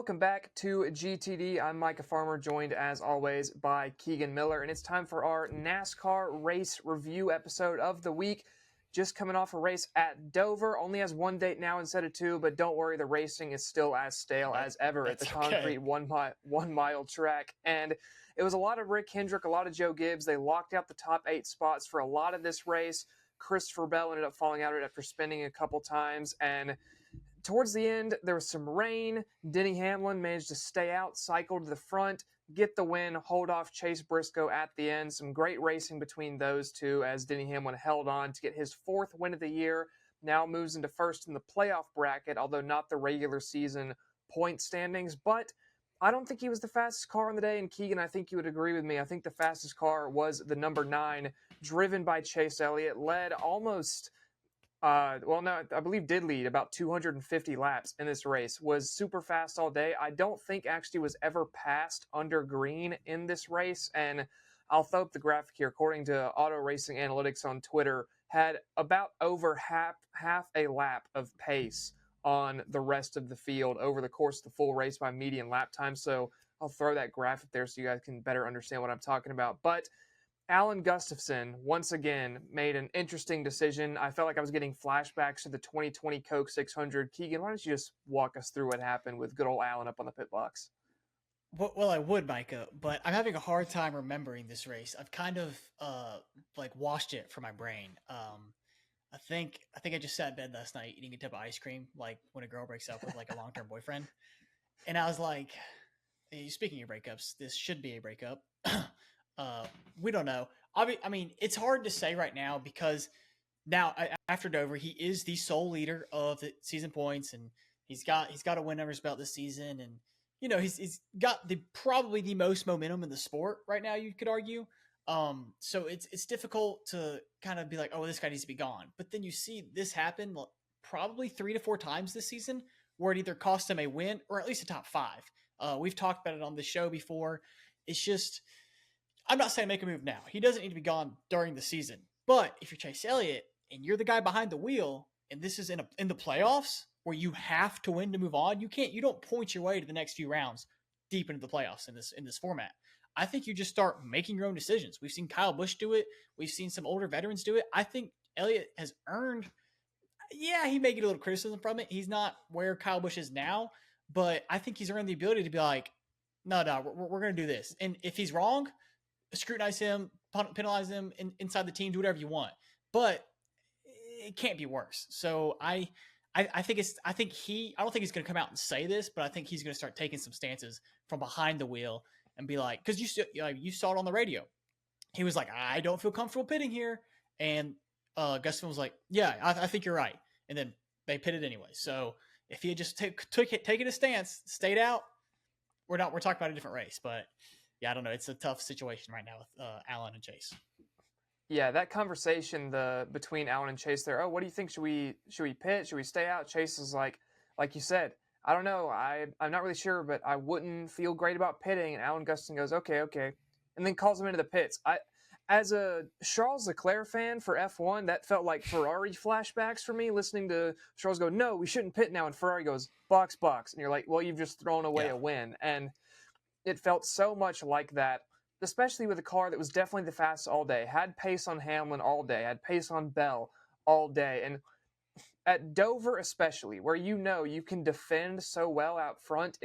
welcome back to GTD. I'm Micah Farmer, joined as always by Keegan Miller, and it's time for our NASCAR Race review episode of the week. Just coming off a race at Dover, only has one date now instead of two, but don't worry, the racing is still as stale as ever at the concrete 1 mile track. And it was a lot of Rick Hendrick, a lot of Joe Gibbs. They locked out the top 8 spots for a lot of this race. Christopher Bell ended up falling out after spinning a couple times, and towards the end, there was some rain. Denny Hamlin managed to stay out, cycle to the front, get the win, hold off Chase Briscoe at the end. Some great racing between those two as Denny Hamlin held on to get his 4th win of the year. Now moves into first in the playoff bracket, although not the regular season point standings. But I don't think he was the fastest car on the day, and Keegan, I think you would agree with me. I think the fastest car was the number 9, driven by Chase Elliott, led almost... I believe did lead about 250 laps in this race, was super fast all day. I don't think actually was ever passed under green in this race, and I'll throw up the graphic here. According to Auto Racing Analytics on Twitter, had about over half a lap of pace on the rest of the field over the course of the full race by median lap time. So I'll throw that graphic there so you guys can better understand what I'm talking about. But Alan Gustafson, once again, made an interesting decision. I felt like I was getting flashbacks to the 2020 Coke 600. Keegan, why don't you just walk us through what happened with good old Alan up on the pit box? Well, I would, Micah, but I'm having a hard time remembering this race. I've kind of washed it from my brain. I think I just sat in bed last night eating a tub of ice cream, like when a girl breaks up with like a long-term boyfriend, and I was like, hey, speaking of breakups, this should be a breakup. We don't know. I mean, it's hard to say right now because now after Dover, he is the sole leader of the season points, and he's got a win under his belt this season, and he's got probably the most momentum in the sport right now. You could argue. So it's difficult to kind of be like, oh, this guy needs to be gone. But then you see this happen probably 3 to 4 times this season, where it either cost him a win or at least a top 5. We've talked about it on the show before. It's just, I'm not saying make a move now. He doesn't need to be gone during the season. But if you're Chase Elliott and you're the guy behind the wheel, and this is in the playoffs where you have to win to move on, you don't point your way to the next few rounds deep into the playoffs in this format. I think you just start making your own decisions. We've seen Kyle Busch do it. We've seen some older veterans do it. I think Elliott has earned, he may get a little criticism from it. He's not where Kyle Busch is now, but I think he's earned the ability to be like, no, we're going to do this. And if he's wrong, scrutinize him, penalize him inside the team, do whatever you want. But it can't be worse. So I don't think he's going to come out and say this, but I think he's going to start taking some stances from behind the wheel and be like, because you saw it on the radio. He was like, I don't feel comfortable pitting here. And Gustafson was like, yeah, I think you're right. And then they pitted anyway. So if he had just taken a stance, stayed out, we're talking about a different race. But yeah, I don't know. It's a tough situation right now with Alan and Chase. Yeah, that conversation between Alan and Chase there. Oh, what do you think? Should we pit? Should we stay out? Chase is like you said, I don't know. I'm not really sure, but I wouldn't feel great about pitting. And Alan Gustafson goes, okay, and then calls him into the pits. As a Charles Leclerc fan for F1, that felt like Ferrari flashbacks for me. Listening to Charles go, no, we shouldn't pit now, and Ferrari goes box, and you're like, well, you've just thrown away a win, and it felt so much like that, especially with a car that was definitely the fastest all day, had pace on Hamlin all day, had pace on Bell all day. And at Dover especially, where you can defend so well out front,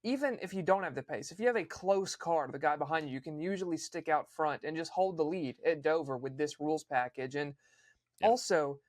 even if you don't have the pace, if you have a close car to the guy behind you, you can usually stick out front and just hold the lead at Dover with this rules package. And also,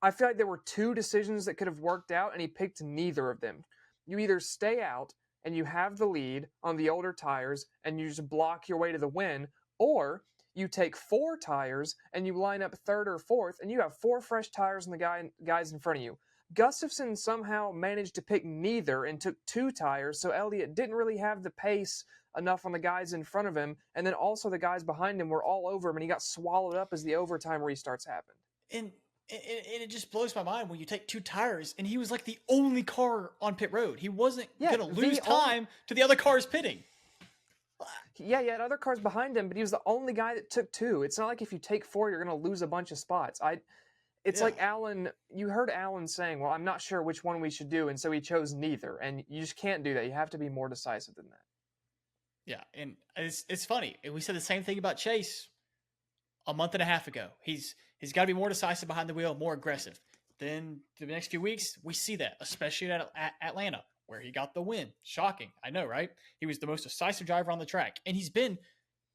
I feel like there were 2 decisions that could have worked out, and he picked neither of them. You either stay out and you have the lead on the older tires and you just block your way to the win, or you take 4 tires and you line up 3rd or 4th and you have 4 fresh tires on the guys in front of you. Gustafson somehow managed to pick neither and took 2 tires, so Elliott didn't really have the pace enough on the guys in front of him, and then also the guys behind him were all over him, and he got swallowed up as the overtime restarts happened. And it just blows my mind when you take 2 tires, and he was like the only car on pit road. He wasn't going to lose time to the other cars pitting. Yeah, he had other cars behind him, but he was the only guy that took 2. It's not like if you take 4, you're going to lose a bunch of spots. it's Yeah. like Alan, you heard Alan saying, well, I'm not sure which one we should do. And so he chose neither. And you just can't do that. You have to be more decisive than that. Yeah, and it's funny. We said the same thing about Chase a month and a half ago. He's got to be more decisive behind the wheel, more aggressive. Then the next few weeks, we see that, especially at Atlanta, where he got the win. Shocking, I know, right? He was the most decisive driver on the track, and he's been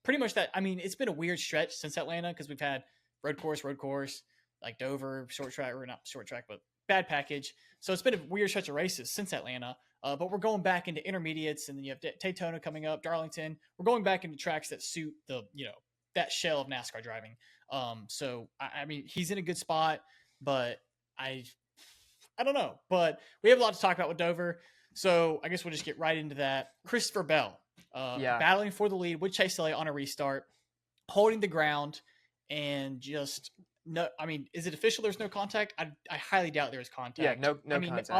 pretty much that. I mean, it's been a weird stretch since Atlanta because we've had road course, like Dover, short track, or not short track, but bad package. So it's been a weird stretch of races since Atlanta. But we're going back into intermediates, and then you have Daytona coming up, Darlington. We're going back into tracks that suit the that shell of NASCAR driving. So I mean, he's in a good spot, but I don't know. But we have a lot to talk about with Dover, so I guess we'll just get right into that. Christopher Bell, battling for the lead with Chase Elliott on a restart, holding the ground, and just no. I mean, is it official? There's no contact. I highly doubt there is contact. Yeah, no I mean, contact.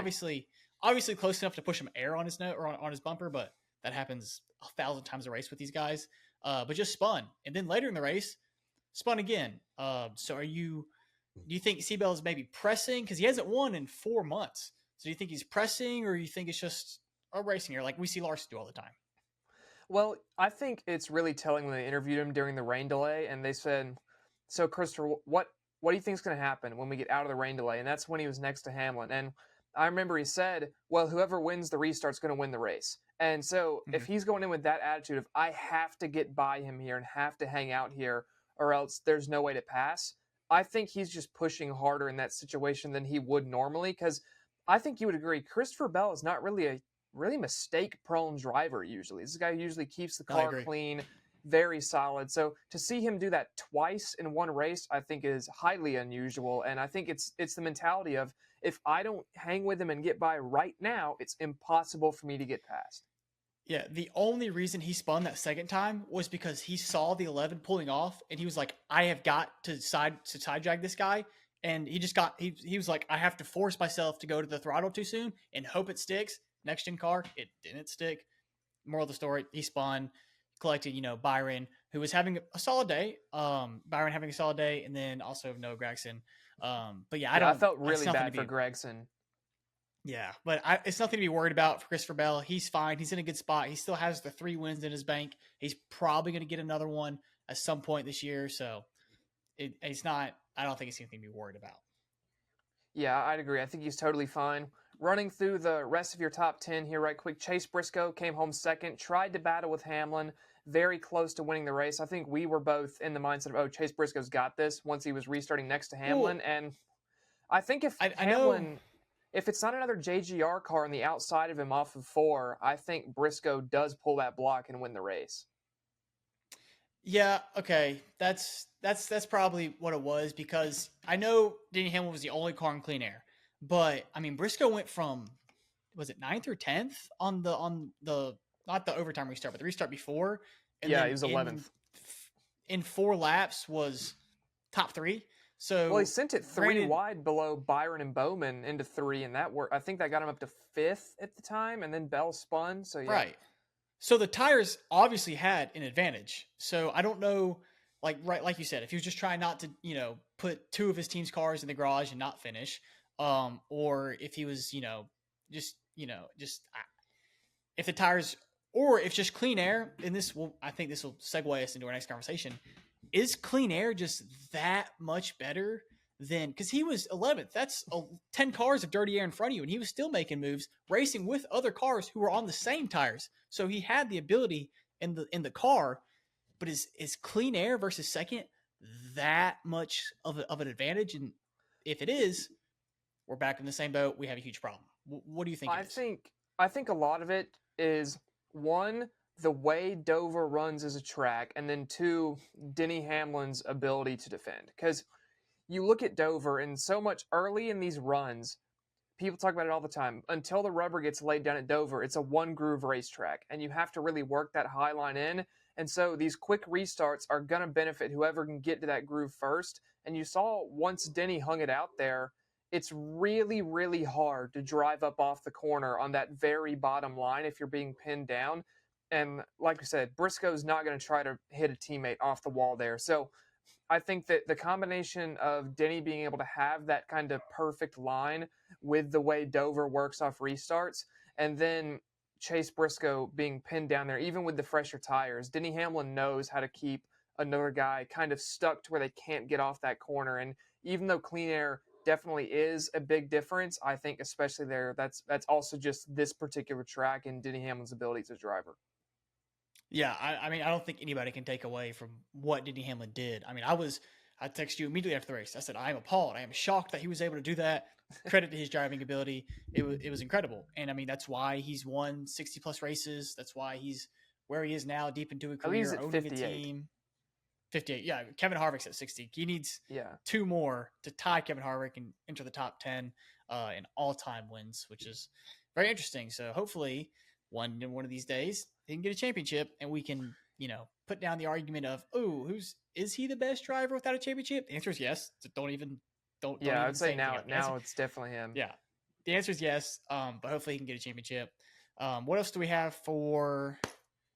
obviously close enough to push some air on his note or on his bumper, but that happens 1,000 times a race with these guys. But just spun, and then later in the race, spun again. So do you think Seabell is maybe pressing because he hasn't won in 4 months? So do you think he's pressing, or you think it's just a racing here like we see Larson do all the time? Well, I think it's really telling when they interviewed him during the rain delay, and they said, "So, Christopher, what do you think is going to happen when we get out of the rain delay?" And that's when he was next to Hamlin. And I remember he said, "Well, whoever wins the restart's going to win the race." And so, if he's going in with that attitude of "I have to get by him here and have to hang out here, or else there's no way to pass," I think he's just pushing harder in that situation than he would normally. Because I think you would agree, Christopher Bell is not really a really mistake-prone driver usually. This is a guy who usually keeps the car clean, very solid. So to see him do that twice in one race, I think is highly unusual. And I think it's the mentality of, if I don't hang with him and get by right now, it's impossible for me to get past. Yeah, the only reason he spun that second time was because he saw the 11 pulling off, and he was like, "I have got to side drag this guy." And he was like, "I have to force myself to go to the throttle too soon and hope it sticks." Next gen car, it didn't stick. Moral of the story, he spun, collected, Byron, who was having a solid day. Byron having a solid day, and then also Noah Gragson. But yeah, I felt really bad for Gragson. Yeah, but it's nothing to be worried about for Christopher Bell. He's fine. He's in a good spot. He still has the 3 wins in his bank. He's probably going to get another one at some point this year. So it's not. I don't think it's anything to be worried about. Yeah, I'd agree. I think he's totally fine. Running through the rest of your top 10 here right quick, Chase Briscoe came home second, tried to battle with Hamlin, very close to winning the race. I think we were both in the mindset of, oh, Chase Briscoe's got this once he was restarting next to Hamlin. Ooh. And I think if Hamlin, if it's not another JGR car on the outside of him off of 4, I think Briscoe does pull that block and win the race. Yeah, okay. That's probably what it was, because I know Denny Hamlin was the only car in clean air. But I mean, Briscoe went from, was it 9th or 10th on the not the overtime restart, but the restart before. And yeah, he was 11th. In 4 laps was top 3. So well, he sent it 3 wide below Byron and Bowman into 3, and that worked. I think that got him up to 5th at the time, and then Bell spun. So yeah. Right. So the tires obviously had an advantage. So I don't know, like you said, if he was just trying not to, put 2 of his team's cars in the garage and not finish. Or if he was, if the tires, or if just clean air, and I think this will segue us into our next conversation. Is clean air just that much better than, because he was 11th? That's 10 cars of dirty air in front of you, and he was still making moves, racing with other cars who were on the same tires. So he had the ability in the car, but is clean air versus second that much of an advantage? And if it is, we're back in the same boat. We have a huge problem. What do you think? I think a lot of it is, 1, the way Dover runs as a track, and then 2, Denny Hamlin's ability to defend. Because you look at Dover, and so much early in these runs, people talk about it all the time. Until the rubber gets laid down at Dover, it's a 1-groove racetrack, and you have to really work that high line in. And so these quick restarts are going to benefit whoever can get to that groove first. And you saw once Denny hung it out there, it's really, really hard to drive up off the corner on that very bottom line if you're being pinned down. And like I said, Briscoe's not going to try to hit a teammate off the wall there. So I think that the combination of Denny being able to have that kind of perfect line with the way Dover works off restarts, and then Chase Briscoe being pinned down there, even with the fresher tires, Denny Hamlin knows how to keep another guy kind of stuck to where they can't get off that corner. And even though clean air definitely is a big difference, I think especially there, that's also just this particular track and Denny Hamlin's ability as a driver. Yeah, I mean, I don't think anybody can take away from what Denny Hamlin did. I mean, I texted you immediately after the race. I said, I am appalled. I am shocked that he was able to do that. Credit to his driving ability. It was incredible. And I mean, that's why he's won 60 plus races. That's why he's where he is now, deep into a career, owning a team. 58. Yeah, Kevin Harvick's at 60. He needs 2 more to tie Kevin Harvick and enter the top 10 in all-time wins, which is very interesting. So hopefully one of these days he can get a championship and we can, put down the argument of, is he the best driver without a championship? The answer is yes. So don't I would say now it's definitely him. Yeah. The answer is yes. But hopefully he can get a championship. What else do we have for?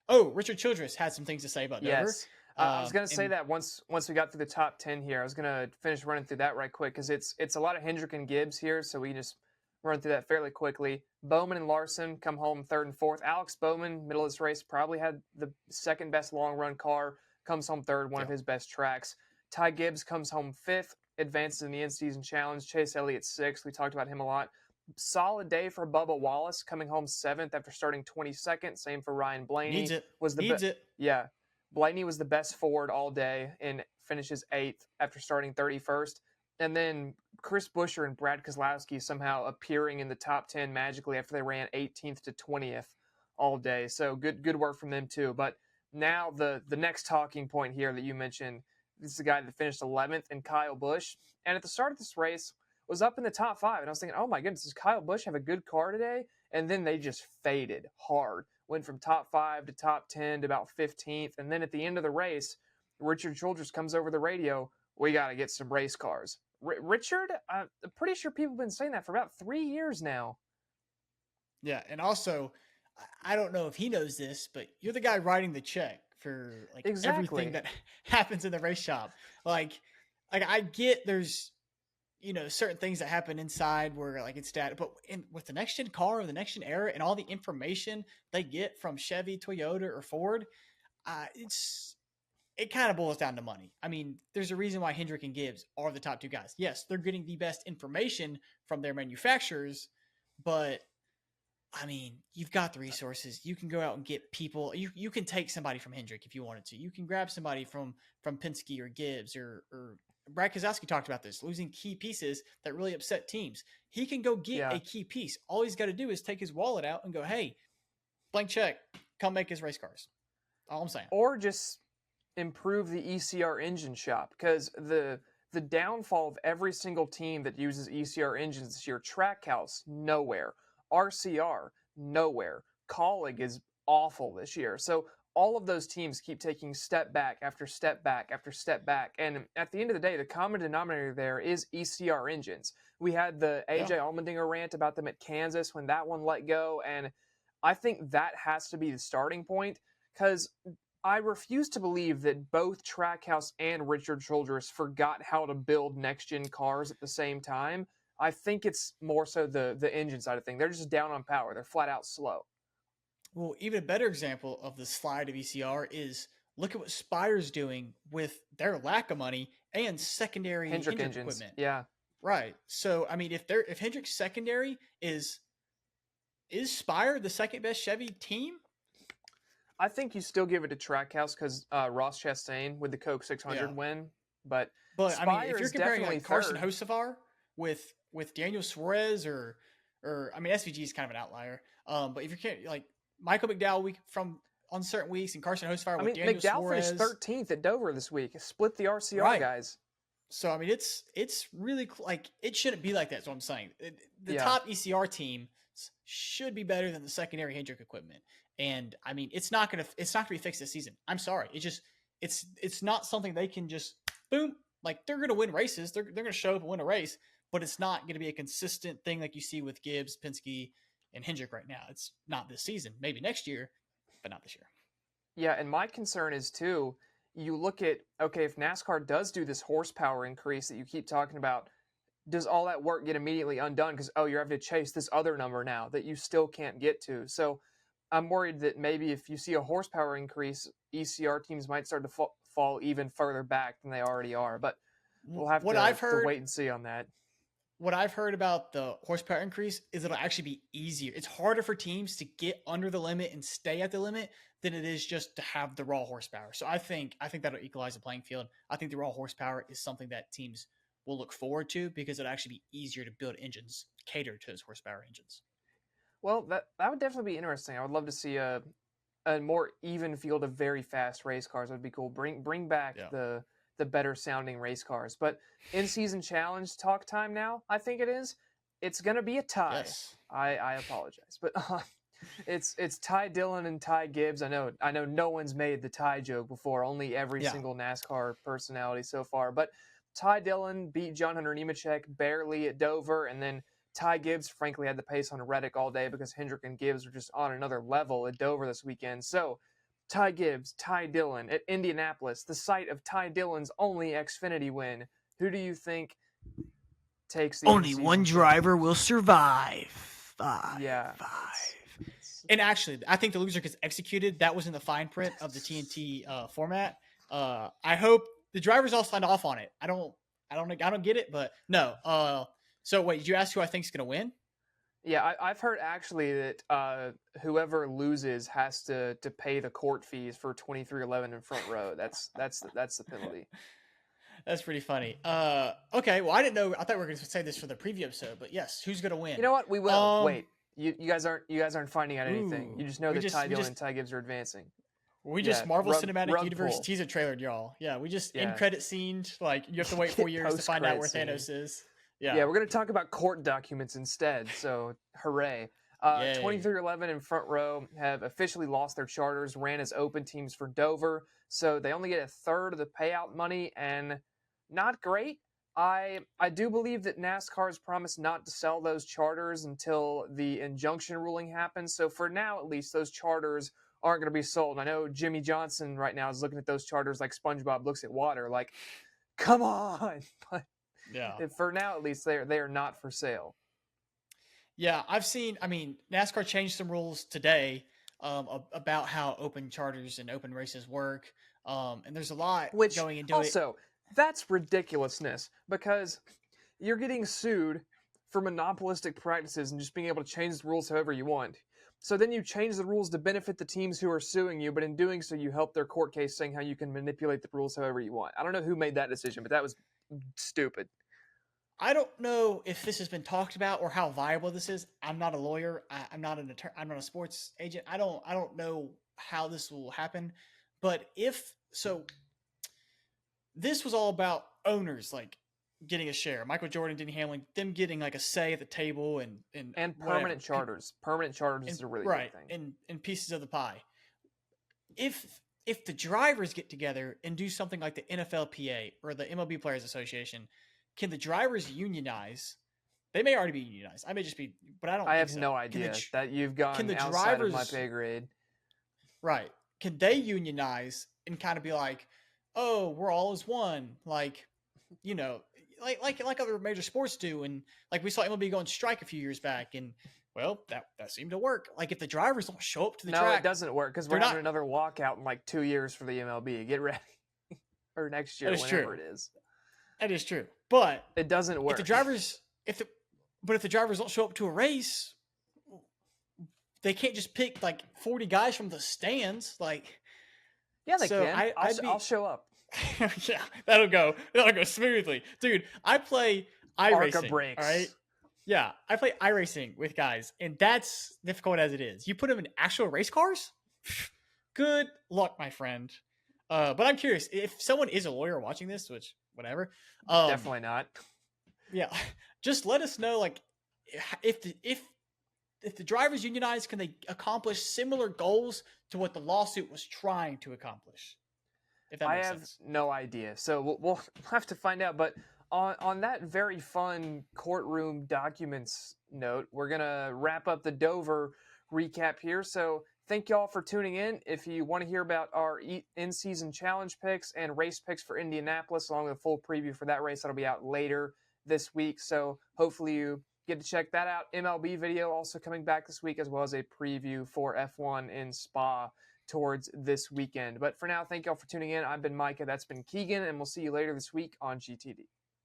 Oh, Richard Childress had some things to say about Dover. Yes. I was going to say that once we got through the top 10 here, I was going to finish running through that right quick because it's a lot of Hendrick and Gibbs here, so we can just run through that fairly quickly. Bowman and Larson come home 3rd and 4th. Alex Bowman, middle of this race, probably had the second best long run car, comes home 3rd, one of his best tracks. Ty Gibbs comes home 5th, advances in the in-season challenge. Chase Elliott 6th. We talked about him a lot. Solid day for Bubba Wallace, coming home 7th after starting 22nd. Same for Ryan Blaney. Needs it. Yeah. Blaney was the best Ford all day and finishes 8th after starting 31st. And then Chris Buescher and Brad Keselowski somehow appearing in the top 10 magically after they ran 18th to 20th all day. So good work from them too. But now the next talking point here that you mentioned, this is the guy that finished 11th, and Kyle Busch. And at the start of this race was up in the top 5. And I was thinking, oh my goodness, does Kyle Busch have a good car today? And then they just faded hard. Went from top 5 to top 10 to about 15th. And then at the end of the race, Richard Childress comes over the radio, we got to get some race cars. Richard, I'm pretty sure people have been saying that for about 3 years now. Yeah, and also, I don't know if he knows this, but you're the guy writing the check for everything that happens in the race shop. Like I get there's certain things that happen inside where it's static, but with the next gen car or the next gen era and all the information they get from Chevy, Toyota, or Ford, it kind of boils down to money. I mean, there's a reason why Hendrick and Gibbs are the top 2 guys. Yes, they're getting the best information from their manufacturers, but I mean, you've got the resources. You can go out and get people. You can take somebody from Hendrick if you wanted to. You can grab somebody from Penske or Gibbs or Brad Keselowski talked about this, losing key pieces that really upset teams. He can go get a key piece. All he's got to do is take his wallet out and go, hey, blank check, come make his race cars. All I'm saying. Or just improve the ECR engine shop, because the downfall of every single team that uses ECR engines this year, Trackhouse, nowhere. RCR, nowhere. Colleague is awful this year. So all of those teams keep taking step back after step back after step back. And at the end of the day, the common denominator there is ECR engines. We had the AJ Allmendinger rant about them at Kansas when that one let go. And I think that has to be the starting point, because I refuse to believe that both Trackhouse and Richard Childress forgot how to build next-gen cars at the same time. I think it's more so the engine side of things. They're just down on power. They're flat out slow. Well, even a better example of the slide of ECR is look at what Spire's doing with their lack of money and secondary Hendrick equipment. Yeah. Right. So, I mean, if Hendrick's secondary is Spire the second best Chevy team? I think you still give it to Trackhouse because Ross Chastain with the Coke 600 win. But I mean, if you're comparing Carson Hocevar with Daniel Suarez or I mean, SVG is kind of an outlier. But if you're Michael McDowell on certain weeks and Carson Hocevar with Daniel Suarez. McDowell finished 13th at Dover this week. Split the RCR guys. So, I mean, it's really it shouldn't be like that. That's what I'm saying. The top ECR team should be better than the secondary Hendrick equipment. And I mean, it's not gonna be fixed this season. I'm sorry. It's not something they can just boom. They're gonna win races. They're gonna show up and win a race, but it's not gonna be a consistent thing like you see with Gibbs, Penske, and Hendrick right now. It's not this season. Maybe next year, but not this year. Yeah, and my concern is too, you look at, okay, if NASCAR does do this horsepower increase that you keep talking about, does all that work get immediately undone because, oh, you're having to chase this other number now that you still can't get to? So I'm worried that maybe if you see a horsepower increase, ECR teams might start to fall even further back than they already are. But we'll have to wait and see on that. What I've heard about the horsepower increase is it'll actually be easier. It's harder for teams to get under the limit and stay at the limit than it is just to have the raw horsepower. So I think that'll equalize the playing field. I think the raw horsepower is something that teams will look forward to because it'll actually be easier to build engines catered to those horsepower engines. Well, that would definitely be interesting. I would love to see a more even field of very fast race cars. That would be cool. Bring back the better sounding race cars. But in-season challenge talk time now, I think it is. It's going to be a tie. Yes. I apologize. But it's Ty Dillon and Ty Gibbs. I know no one's made the tie joke before, only every single NASCAR personality so far. But Ty Dillon beat John Hunter Nemechek barely at Dover, and then Ty Gibbs, frankly, had the pace on Reddick all day because Hendrick and Gibbs were just on another level at Dover this weekend. So Ty Gibbs, Ty Dillon at Indianapolis, the site of Ty Dillon's only Xfinity win. Who do you think takes the only one driver will survive? Five. And actually, I think the loser gets executed. That was in the fine print of the TNT format. I hope the drivers all signed off on it. I don't get it, but no. So wait, did you ask who I think is going to win? Yeah, I've heard actually that whoever loses has to pay the court fees for 2311 in front row. That's the penalty. That's pretty funny. Okay, well I didn't know. I thought we were going to say this for the preview episode, but yes, who's going to win? You know what? We will. Wait, you guys aren't finding out anything. You just know that Ty Dillon and Ty Gibbs are advancing. We just Marvel Cinematic Universe teaser trailered y'all. Yeah, we just in credit scenes. Like you have to wait 4 years to find out where Thanos is. Yeah, we're going to talk about court documents instead, so hooray. 2311 in front row have officially lost their charters, ran as open teams for Dover, so they only get a third of the payout money, and not great. I do believe that NASCAR has promised not to sell those charters until the injunction ruling happens, so for now at least those charters aren't going to be sold. I know Jimmy Johnson right now is looking at those charters like SpongeBob looks at water, like, come on! But for now, at least, they are not for sale. Yeah, NASCAR changed some rules today about how open charters and open races work. And there's a lot going into it. Also, that's ridiculousness because you're getting sued for monopolistic practices and just being able to change the rules however you want. So then you change the rules to benefit the teams who are suing you, but in doing so, you help their court case saying how you can manipulate the rules however you want. I don't know who made that decision, but that was stupid. I don't know if this has been talked about or how viable this is. I'm not a lawyer. I'm not an attorney. I'm not a sports agent. I don't know how this will happen. But this was all about owners like getting a share. Michael Jordan, Denny Hamlin, them getting like a say at the table and permanent charters. Permanent charters is a really good thing. And pieces of the pie. If the drivers get together and do something like the NFLPA or the MLB Players Association, can the drivers unionize? They may already be unionized. I may just be, but I don't. I have no idea that you've gone outside of my pay grade. Right? Can they unionize and kind of be like, "Oh, we're all as one," like, like other major sports do, and like we saw MLB go on strike a few years back, and well, that seemed to work. Like if the drivers don't show up to the track, no, it doesn't work because we're having another walkout in like 2 years for the MLB. Get ready, or next year, whenever it is. That is true, but it doesn't work. If the drivers don't show up to a race, they can't just pick like 40 guys from the stands. Like, yeah, they can. I'll show up. Yeah, that'll go smoothly, dude. I play iRacing. All right. Yeah, I play iRacing with guys, and that's difficult as it is. You put them in actual race cars. Good luck, my friend. But I'm curious if someone is a lawyer watching this, which. Whatever. Definitely not. Yeah. Just let us know, like, if the drivers unionize, can they accomplish similar goals to what the lawsuit was trying to accomplish? If that makes sense. I have no idea. So we'll have to find out. But on that very fun courtroom documents note, we're going to wrap up the Dover recap here. So thank y'all for tuning in. If you want to hear about our in-season challenge picks and race picks for Indianapolis, along with a full preview for that race, that'll be out later this week. So hopefully you get to check that out. MLB video also coming back this week, as well as a preview for F1 in Spa towards this weekend. But for now, thank y'all for tuning in. I've been Micah. That's been Keegan, and we'll see you later this week on GTD.